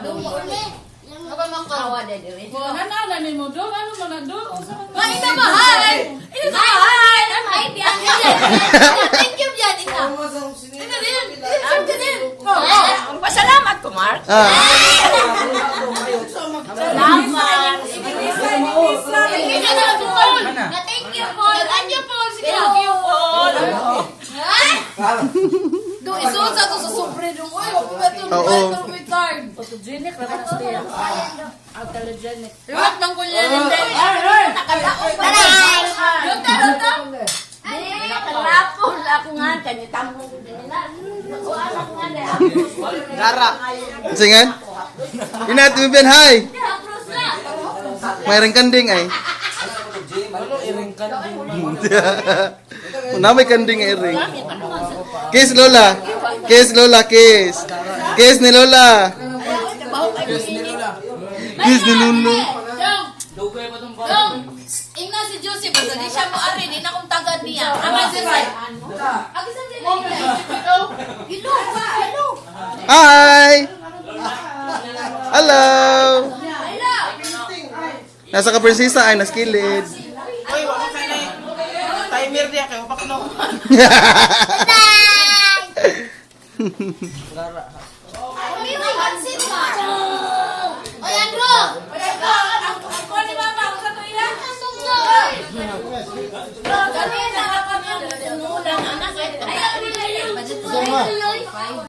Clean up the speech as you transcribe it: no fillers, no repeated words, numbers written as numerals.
Apa makawa deh diri. Ano ni mo do? Ano mo na do? Ini na mahal. Ini na mahal. Ay, diyan yan. Thank you diyan ina. Ina din. Ang din. Ang pasalamat ko, Mark. Salamat. Sige na lang po. Thank you po. Thank you po. Sige. Thank you po. Do isuot sa to sa sobre dong. Oy, wag ba to? Oo. Photogenic ra ba siya? Autogenic. Iwat nang kulyan din. Nakalaon pa na. Luta. Ay, kalapon ako nga kanya tamong nila. O anak nga na. Gara. Singan? Inat mo ben hi. Mayroong kanding ay. May kanding ay ring. Kiss Lola. Kiss Lola, kiss. Kiss ni Lola. Kiss ni Lulu. Ingna si Josie basta di siya mo ari di na kong tagad niya. Ama si Ray. Agi sa dili. Hello pa, hello. Hi. Hello. Hello. Nasa ka prinsesa ay naskilid. Oy, wala ka na. Timer dia kayo pa kuno. Bye. Gara.